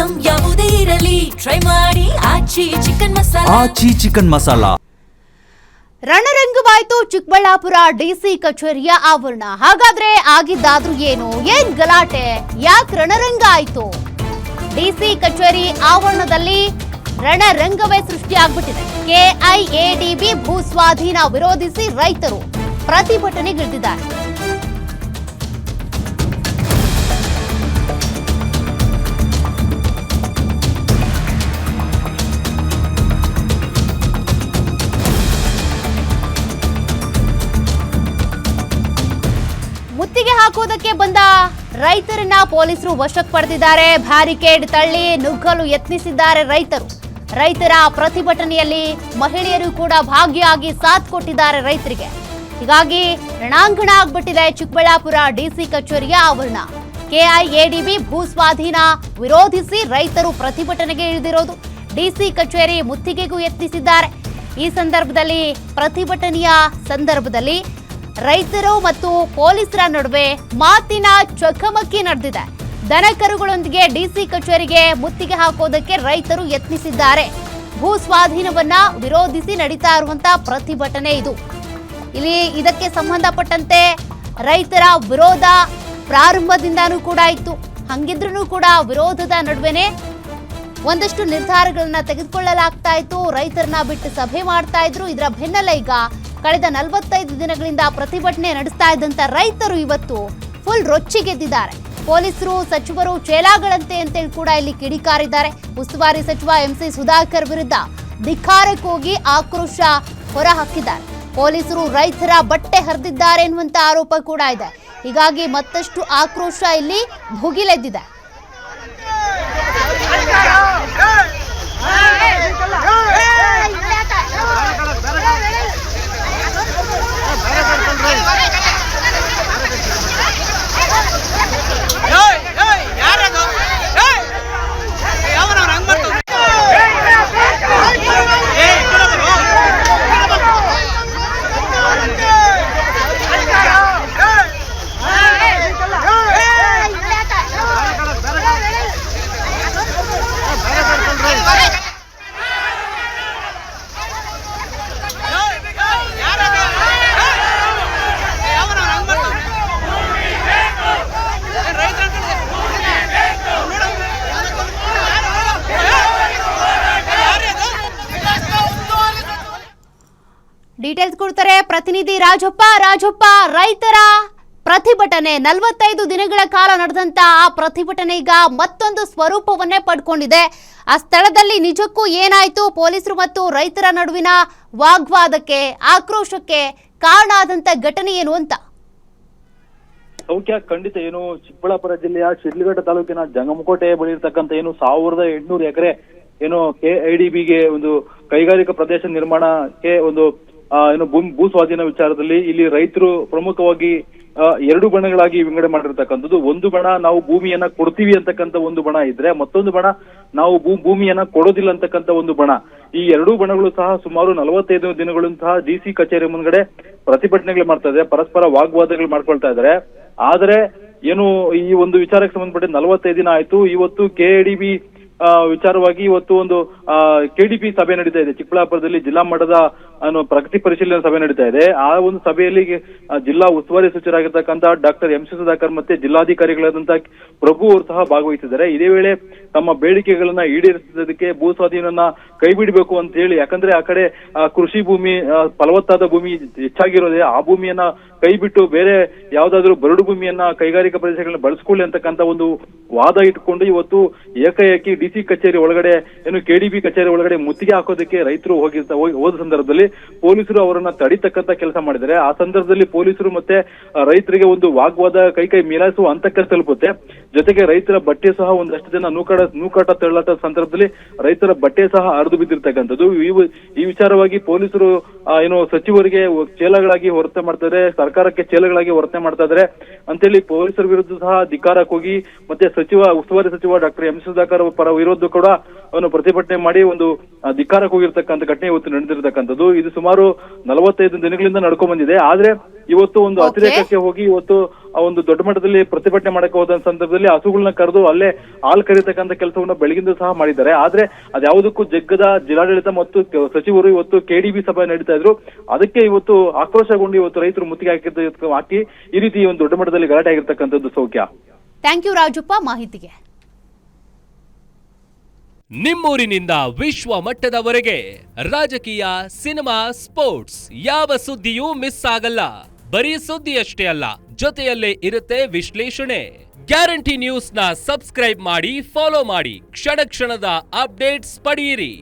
Item ಯಾವುದೇ ಇರಲಿ try ಮಾಡಿ ಆಚಿ ಚಿಕನ್ ಮಸಾಲಾ. ರಣರಂಗವಾಯಿತು ಚಿಕ್ಕಬಳ್ಳಾಪುರ ಡಿಸಿ ಕಚೇರಿಯ ಆವರಣ. ಹಾಗಾದ್ರೆ ಆಗಿದ್ದಾದ್ರೂ ಏನು, ಏನ್ ಗಲಾಟೆ, ಯಾಕೆ ರಣರಂಗ ಆಯ್ತು? ಡಿಸಿ ಕಚೇರಿ ಆವರಣದಲ್ಲಿ ರಣರಂಗವೇ ಸೃಷ್ಟಿಯಾಗ್ಬಿಟ್ಟಿದೆ. ಕೆಐಎಡಿಬಿ ಭೂ ಸ್ವಾಧೀನ ವಿರೋಧಿಸಿ ರೈತರು ಪ್ರತಿಭಟನೆಗಿಳಿದಿದ್ದಾರೆ. ಮುತ್ತಿಗೆ ಹಾಕುವುದಕ್ಕೆ ಬಂದ ರೈತರನ್ನ ಪೊಲೀಸರು ವಶಕ್ಕೆ ಪಡೆದಿದ್ದಾರೆ. ಬ್ಯಾರಿಕೇಡ್ ತಳ್ಳಿ ನುಗ್ಗಲು ಯತ್ನಿಸಿದ್ದಾರೆ ರೈತರು. ರೈತರ ಪ್ರತಿಭಟನೆಯಲ್ಲಿ ಮಹಿಳೆಯರು ಕೂಡ ಭಾಗಿಯಾಗಿ ಸಾಥ್ ಕೊಟ್ಟಿದ್ದಾರೆ ರೈತರಿಗೆ. ಹೀಗಾಗಿ ರಣಾಂಗಣ ಆಗ್ಬಿಟ್ಟಿದೆ ಚಿಕ್ಕಬಳ್ಳಾಪುರ ಡಿಸಿ ಕಚೇರಿಯ ಆವರಣ. ಕೆಐಎಡಿಬಿ ಭೂ ಸ್ವಾಧೀನ ವಿರೋಧಿಸಿ ರೈತರು ಪ್ರತಿಭಟನೆಗೆ ಇಳಿದಿರೋದು. ಡಿಸಿ ಕಚೇರಿ ಮುತ್ತಿಗೆಗೂ ಯತ್ನಿಸಿದ್ದಾರೆ. ಈ ಸಂದರ್ಭದಲ್ಲಿ ಪ್ರತಿಭಟನೆಯ ಸಂದರ್ಭದಲ್ಲಿ ರೈತರು ಮತ್ತು ಪೊಲೀಸರ ನಡುವೆ ಮಾತಿನ ಚಕಮಕಿ ನಡೆದಿದೆ. ದನಕರುಗಳೊಂದಿಗೆ ಡಿಸಿ ಕಚೇರಿಗೆ ಮುತ್ತಿಗೆ ಹಾಕೋದಕ್ಕೆ ರೈತರು ಯತ್ನಿಸಿದ್ದಾರೆ. ಭೂ ಸ್ವಾಧೀನವನ್ನ ವಿರೋಧಿಸಿ ನಡೀತಾ ಇರುವಂತಹ ಪ್ರತಿಭಟನೆ ಇದು. ಇಲ್ಲಿ ಇದಕ್ಕೆ ಸಂಬಂಧಪಟ್ಟಂತೆ ರೈತರ ವಿರೋಧ ಪ್ರಾರಂಭದಿಂದಾನೂ ಕೂಡ ಇತ್ತು. ಹಂಗಿದ್ರೂ ಕೂಡ ವಿರೋಧದ ನಡುವೆನೆ ಒಂದಷ್ಟು ನಿರ್ಧಾರಗಳನ್ನ ತೆಗೆದುಕೊಳ್ಳಲಾಗ್ತಾ ಇತ್ತು. ರೈತರನ್ನ ಬಿಟ್ಟು ಸಭೆ ಮಾಡ್ತಾ ಇದ್ರು. ಇದರ ಬೆನ್ನಲ್ಲೇ ಈಗ ಕಳೆದ 45 ದಿನಗಳಿಂದ ಪ್ರತಿಭಟನೆ ನಡೆಸ್ತಾ ಇದ್ದಂತ ರೈತರು ಇವತ್ತು ಫುಲ್ ರೊಚ್ಚಿಗೆದ್ದಿದ್ದಾರೆ. ಪೊಲೀಸರು ಸಚಿವರು ಚೇಲಾಗಳಂತೆ ಅಂತೇಳಿ ಕೂಡ ಇಲ್ಲಿ ಕಿಡಿಕಾರಿದ್ದಾರೆ. ಉಸ್ತುವಾರಿ ಸಚಿವ ಎಂಸಿ ಸುಧಾಕರ್ ವಿರುದ್ಧ ಧಿಕ್ಕಾರಕ್ಕೋಗಿ ಆಕ್ರೋಶ ಹೊರಹಾಕಿದ್ದಾರೆ. ಪೊಲೀಸರು ರೈತರ ಬಟ್ಟೆ ಹರಿದಿದ್ದಾರೆ ಎನ್ನುವಂತ ಆರೋಪ ಕೂಡ ಇದೆ. ಹೀಗಾಗಿ ಮತ್ತಷ್ಟು ಆಕ್ರೋಶ ಇಲ್ಲಿ ಭುಗಿಲೆದ್ದಿದೆ. ಡೀಟೇಲ್ಸ್ ಕೊಡ್ತಾರೆ ಪ್ರತಿನಿಧಿ ರಾಜಪ್ಪ. ರೈತರ ಪ್ರತಿಭಟನೆ 45 ದಿನಗಳ ಕಾಲ ನಡೆದಂತ ಆ ಪ್ರತಿಭಟನೆ ಈಗ ಮತ್ತೊಂದು ಸ್ವರೂಪವನ್ನೇ ಪಡ್ಕೊಂಡಿದೆ. ಆ ಸ್ಥಳದಲ್ಲಿ ನಿಜಕ್ಕೂ ಏನಾಯ್ತು? ಪೊಲೀಸರು ಮತ್ತು ರೈತರ ನಡುವಿನ ವಾಗ್ವಾದಕ್ಕೆ, ಆಕ್ರೋಶಕ್ಕೆ ಕಾರಣ ಆದಂತ ಘಟನೆ ಏನು ಅಂತ? ಸೌಖ್ಯ ಖಂಡಿತ ಏನು ಚಿಕ್ಕಬಳ್ಳಾಪುರ ಜಿಲ್ಲೆಯ ಶಿಡ್ಲಘಟ್ಟ ತಾಲೂಕಿನ ಜಂಗಮಕೋಟೆ ಬಳಿ ಇರ್ತಕ್ಕಂಥ ಏನು 1800 ಎಕರೆ ಏನು ಕೆಐಡಿಬಿಗೆ ಒಂದು ಕೈಗಾರಿಕಾ ಪ್ರದೇಶ ನಿರ್ಮಾಣಕ್ಕೆ ಒಂದು ಏನು ಭೂ ಸ್ವಾಧೀನ ವಿಚಾರದಲ್ಲಿ ಇಲ್ಲಿ ರೈತರು ಪ್ರಮುಖವಾಗಿ 2 ಬಣಗಳಾಗಿ ವಿಂಗಡಣೆ ಮಾಡಿರ್ತಕ್ಕಂಥದ್ದು. ಒಂದು ಬಣ ನಾವು ಭೂಮಿಯನ್ನ ಕೊಡ್ತೀವಿ ಅಂತಕ್ಕಂಥ ಒಂದು ಬಣ ಇದ್ರೆ, ಮತ್ತೊಂದು ಬಣ ನಾವು ಭೂಮಿಯನ್ನ ಕೊಡೋದಿಲ್ಲ ಅಂತಕ್ಕಂಥ ಒಂದು ಬಣ. ಈ 2 ಬಣಗಳು ಸಹ ಸುಮಾರು 45 ದಿನಗಳಿಂದ ಸಹ ಡಿಸಿ ಕಚೇರಿ ಮುಂದ್ಗಡೆ ಪ್ರತಿಭಟನೆಗಳು ಮಾಡ್ತಾ ಇದ್ದಾರೆ, ಪರಸ್ಪರ ವಾಗ್ವಾದಗಳು ಮಾಡ್ಕೊಳ್ತಾ ಇದ್ದಾರೆ. ಆದ್ರೆ ಏನು ಈ ಒಂದು ವಿಚಾರಕ್ಕೆ ಸಂಬಂಧಪಟ್ಟ 45 ದಿನ ಆಯ್ತು. ಇವತ್ತು ಕೆಐಡಿಬಿ ವಿಚಾರವಾಗಿ ಇವತ್ತು ಒಂದು ಕೆಡಿಪಿ ಸಭೆ ನಡೀತಾ ಇದೆ. ಚಿಕ್ಕಬಳ್ಳಾಪುರದಲ್ಲಿ ಜಿಲ್ಲಾ ಮಟ್ಟದ ಪ್ರಗತಿ ಪರಿಶೀಲನೆ ಸಭೆ ನಡೀತಾ ಇದೆ. ಆ ಒಂದು ಸಭೆಯಲ್ಲಿ ಜಿಲ್ಲಾ ಉಸ್ತುವಾರಿ ಸಚಿವರಾಗಿರ್ತಕ್ಕಂಥ ಡಾಕ್ಟರ್ ಎಂಸಿ ಸುಧಾಕರ್ ಮತ್ತೆ ಜಿಲ್ಲಾಧಿಕಾರಿಗಳಾದಂತಹ ಪ್ರಭು ಅವರು ಸಹ ಭಾಗವಹಿಸಿದ್ದಾರೆ. ಇದೇ ವೇಳೆ ತಮ್ಮ ಬೇಡಿಕೆಗಳನ್ನ ಈಡೇರಿಸೋದಕ್ಕೆ ಭೂ ಸ್ವಾಧೀನವನ್ನ ಕೈ ಬಿಡಬೇಕು ಅಂತ ಹೇಳಿ, ಯಾಕಂದ್ರೆ ಆ ಕಡೆ ಕೃಷಿ ಭೂಮಿ ಫಲವತ್ತಾದ ಭೂಮಿ ಹೆಚ್ಚಾಗಿರೋದೇ, ಆ ಭೂಮಿಯನ್ನ ಕೈ ಬಿಟ್ಟು ಬೇರೆ ಯಾವ್ದಾದ್ರು ಬರಡು ಭೂಮಿಯನ್ನ ಕೈಗಾರಿಕಾ ಪ್ರದೇಶಗಳನ್ನ ಬಳಸ್ಕೊಳ್ಳಿ ಅಂತಕ್ಕಂಥ ಒಂದು ವಾದ ಇಟ್ಕೊಂಡು ಇವತ್ತು ಏಕಾಏಕಿ ಡಿಸಿ ಕಚೇರಿ ಒಳಗಡೆ ಏನು ಕೆಡಿಬಿ ಕಚೇರಿ ಒಳಗಡೆ ಮುತ್ತಿಗೆ ಹಾಕೋದಕ್ಕೆ ರೈತರು ಹೋದ ಸಂದರ್ಭದಲ್ಲಿ ಪೊಲೀಸರು ಅವರನ್ನ ತಡಿತಕ್ಕಂತ ಕೆಲಸ ಮಾಡಿದ್ದಾರೆ. ಆ ಸಂದರ್ಭದಲ್ಲಿ ಪೊಲೀಸರು ಮತ್ತೆ ರೈತರಿಗೆ ಒಂದು ವಾಗ್ವಾದ ಕೈ ಮಿಲಾಯಿಸುವ ಹಂತಕ್ಕೆ ತಲುಪುತ್ತೆ. ಜೊತೆಗೆ ರೈತರ ಬಟ್ಟೆ ಸಹ ಒಂದಷ್ಟು ಜನ ನೂಕಾಟ ತಳ್ಳಾಟ ಸಂದರ್ಭದಲ್ಲಿ ರೈತರ ಬಟ್ಟೆ ಸಹ ಹರಿದು ಬಿದ್ದಿರ್ತಕ್ಕಂಥದ್ದು. ಈ ವಿಚಾರವಾಗಿ ಪೊಲೀಸರು ಏನು ಸಚಿವರಿಗೆ ಚೇಲಗಳಾಗಿ ಹೊರತೆ ಮಾಡ್ತಾರೆ, ಸರ್ಕಾರಕ್ಕೆ ಚೇಲಗಳಾಗಿ ಹೊರತೆ ಮಾಡ್ತಾ ಇದ್ದಾರೆ ಅಂತೇಳಿ ಪೊಲೀಸರ ವಿರುದ್ಧ ಸಹ ಧಿಕ್ಕಾರಕ್ಕೆ ಹೋಗಿ ಮತ್ತೆ ಉಸ್ತುವಾರಿ ಸಚಿವ ಡಾಕ್ಟರ್ ಎಂ ಸುಧಾಕರ್ ಪರ ವಿರುದ್ಧ ಕೂಡ ಅವನು ಪ್ರತಿಭಟನೆ ಮಾಡಿ ಒಂದು ಧಿಕ್ಕಾರಕ್ಕೆ ಹೋಗಿರ್ತಕ್ಕಂಥ ಘಟನೆ ಇವತ್ತು ನಡೆದಿರ್ತಕ್ಕಂಥದ್ದು. ಇದು ಸುಮಾರು 45 ದಿನಗಳಿಂದ ನಡ್ಕೊಂಡ್ ಬಂದಿದೆ. ಆದ್ರೆ ಇವತ್ತು ಒಂದು ಅತಿರೇಕಕ್ಕೆ ಹೋಗಿ ಇವತ್ತು ಆ ಒಂದು ದೊಡ್ಡ ಮಟ್ಟದಲ್ಲಿ ಪ್ರತಿಭಟನೆ ಮಾಡಕ್ಕೆ ಹೋದ ಸಂದರ್ಭದಲ್ಲಿ ಹಸುಗಳನ್ನ ಕರೆದು ಅಲ್ಲೇ ಹಾಲು ಕರೀತಕ್ಕಂಥ ಕೆಲಸವನ್ನ ಬೆಳಗಿಂದ ಸಹ ಮಾಡಿದ್ದಾರೆ. ಆದ್ರೆ ಅದ್ಯಾವುದಕ್ಕೂ ಜಗ್ಗದ ಜಿಲ್ಲಾಡಳಿತ ಮತ್ತು ಸಚಿವರು ಇವತ್ತು KDB ಸಭೆ ನಡೀತಾ ಇದ್ರು. ಅದಕ್ಕೆ ಇವತ್ತು ಆಕ್ರೋಶಗೊಂಡು ಇವತ್ತು ರೈತರು ಮುತ್ತಿಗೆ ಹಾಕಿ ಈ ರೀತಿ ಒಂದು ದೊಡ್ಡ ಮಟ್ಟದಲ್ಲಿ ಗಲಾಟೆ ಆಗಿರ್ತಕ್ಕಂಥದ್ದು. ಸೌಖ್ಯ, ಥ್ಯಾಂಕ್ ಯು ರಾಜಪ್ಪ ಮಾಹಿತಿಗೆ. ನಿಮ್ಮೂರಿನಿಂದ ವಿಶ್ವ ಮಟ್ಟದವರೆಗೆ ರಾಜಕೀಯ, ಸಿನಿಮಾ, ಸ್ಪೋರ್ಟ್ಸ್ ಯಾವ ಸುದ್ದಿಯೂ ಮಿಸ್ ಆಗಲ್ಲ. ಬರೀ ಸುದ್ದಿಯಷ್ಟೇ ಅಲ್ಲ, ಜೊತೆಯಲ್ಲೇ ಇರುತ್ತೆ ವಿಶ್ಲೇಷಣೆ. ಗ್ಯಾರಂಟಿ ನ್ಯೂಸ್ನ ಸಬ್ಸ್ಕ್ರೈಬ್ ಮಾಡಿ, ಫಾಲೋ ಮಾಡಿ, ಕ್ಷಣ ಕ್ಷಣದ ಅಪ್ಡೇಟ್ಸ್ ಪಡೆಯಿರಿ.